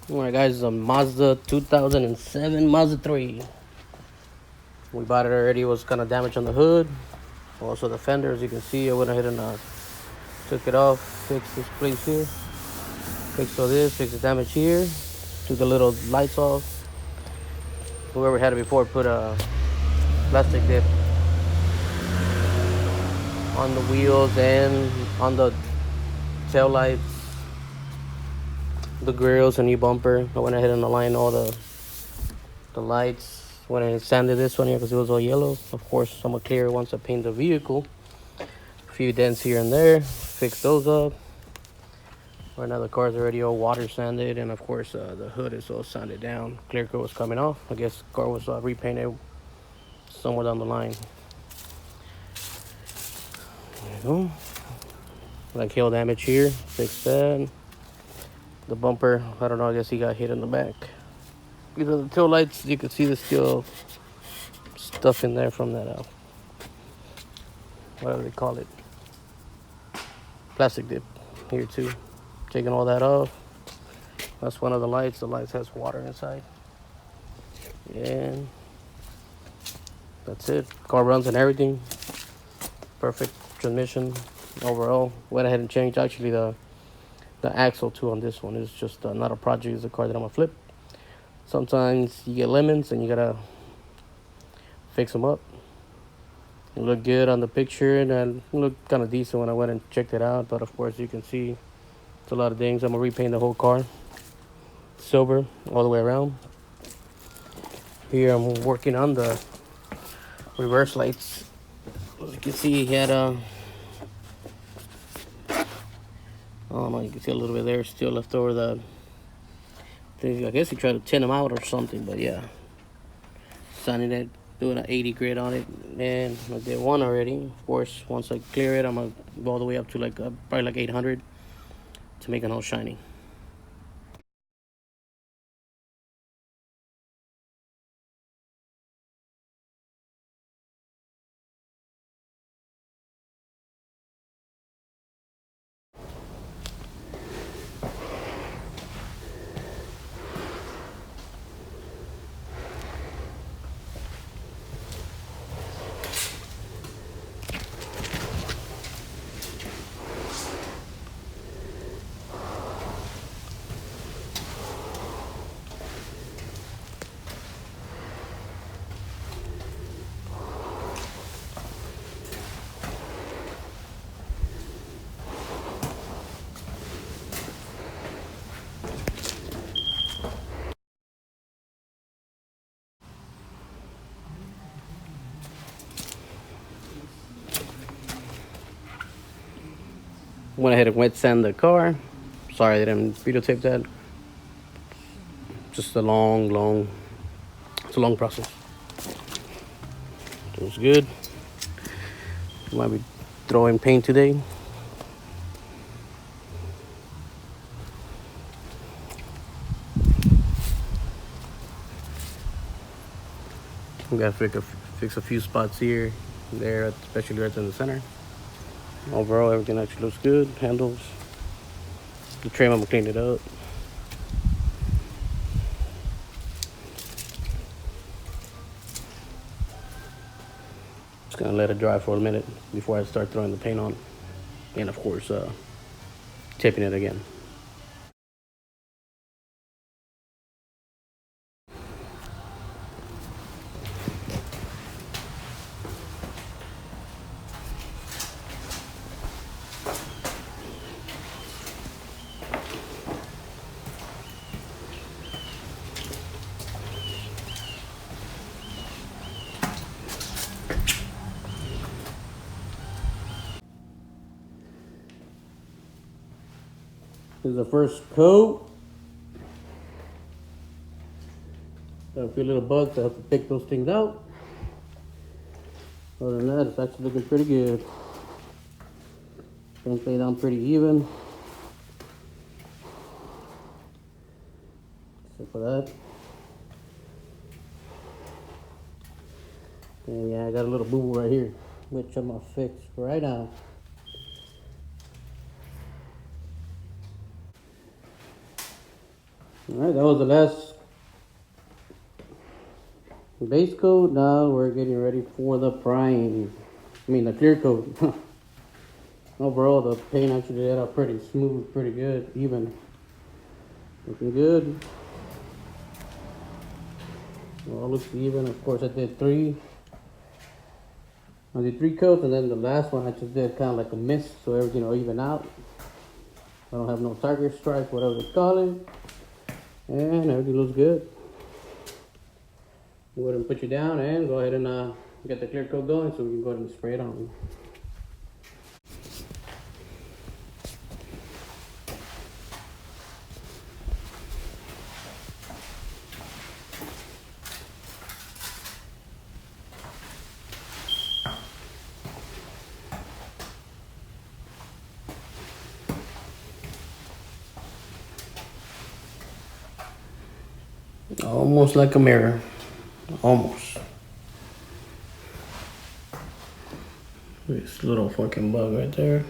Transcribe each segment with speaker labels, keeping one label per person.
Speaker 1: Alright guys, it's a Mazda 2007 Mazda 3. We bought it already. It was kind of damaged on the hood. Also the fender, as you can see, I went ahead and took it off, fixed this place here, fixed all this, fixed the damage here, took the little lights off. Whoever had it before put a plastic dip on the wheels and on the tail lights, the grills, a new bumper. I went ahead and aligned all the lights. Went ahead and sanded this one here because it was all yellow. Of course, I'm gonna clear it once I paint the vehicle. A few dents here and there, fix those up. Right now the car's already all water sanded, and of course the hood is all sanded down. Clear coat was coming off. I guess the car was repainted somewhere down the line. There you go. Like hail damage here, fix that. The bumper, I don't know, I guess he got hit in the back. These are the tail lights. You can see there's still stuff in there from that whatever they call it, plastic dip here too. Taking all that off. That's one of the lights. The lights has water inside. And that's it. Car runs and everything. Perfect transmission overall. Went ahead and changed actually the axle too on this one. It's just not a project. It's a car that I'm gonna flip. Sometimes you get lemons and you gotta fix them up. It looked good on the picture and it looked kind of decent when I went and checked it out. But of course you can see it's a lot of things. I'm gonna repaint the whole car silver all the way around. Here I'm working on the reverse lights. As you can see, he had I don't know, you can see a little bit there still left over I guess he tried to tin them out or something, but yeah. Sanding it, doing an 80 grit on it, and I did one already. Of course, once I clear it, I'm gonna go all the way up to probably like 800 to make it all shiny. Went ahead and wet sand the car. Sorry I didn't videotape that. Just a it's a long process. It was good. Might be throwing paint today. We gotta fix a few spots here, there, especially right in the center. Overall, everything actually looks good. Handles. The trim, I'm gonna clean it up. Just gonna let it dry for a minute before I start throwing the paint on. And of course, taping it again. This is the first coat. Got a few little bugs. I have to pick those things out. Other than that, it's actually looking pretty good. Things lay down pretty even. Except for that. And yeah, I got a little boo-boo right here, which I'm gonna fix right now. Alright, that was the last base coat. Now we're getting ready for the prime. The clear coat. Overall, the paint actually did up pretty smooth, pretty good, even. Looking good. All looks even. Of course, I did three coats, and then the last one I just did kind of like a mist, so everything will even out. I don't have no tiger stripe, whatever they call it, and everything looks good. Go ahead and put you down, and go ahead and get the clear coat going, so we can go ahead and spray it on. Almost like a mirror. Almost. This little fucking bug right there.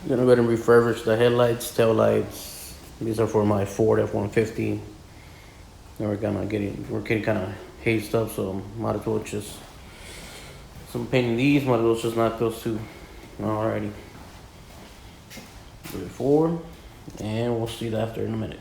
Speaker 1: I'm gonna go ahead and refurbish the headlights, tail lights. These are for my Ford F-150. And we're getting kind of hazed up, so might as well just some painting these. Might as well just knock those two. Alrighty. Do it forward, and we'll see that after in a minute.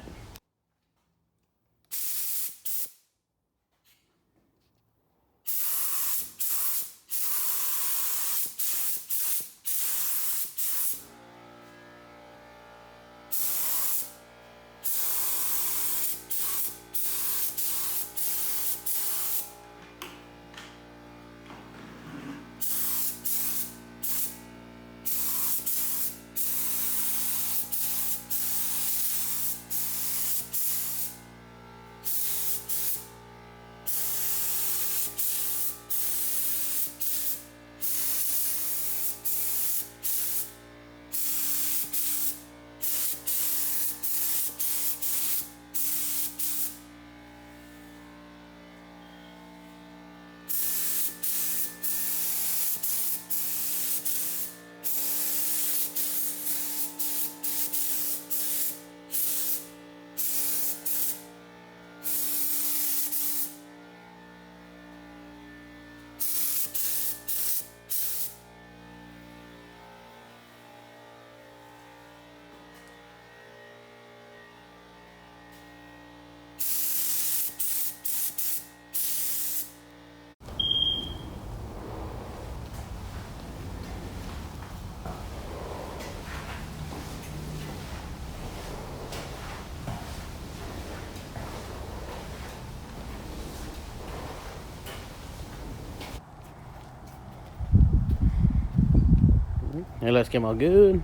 Speaker 1: Headlights came out good.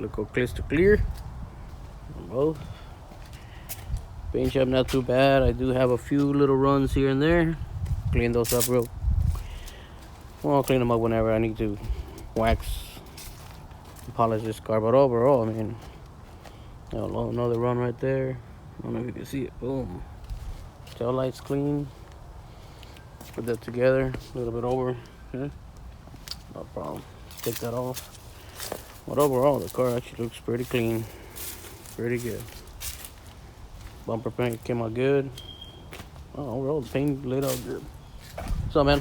Speaker 1: Look crystal clear on both. Paint job not too bad. I do have a few little runs here and there. Clean those up real. Well, I'll clean them up whenever I need to wax and polish this car. But overall, another run right there. I don't know if you can see it. Boom. Tail lights clean. Put that together. A little bit over. Okay. No problem. Take that off. But overall, the car actually looks pretty clean. Pretty good. Bumper paint came out good. Oh, overall, the paint laid out good. What's up, man?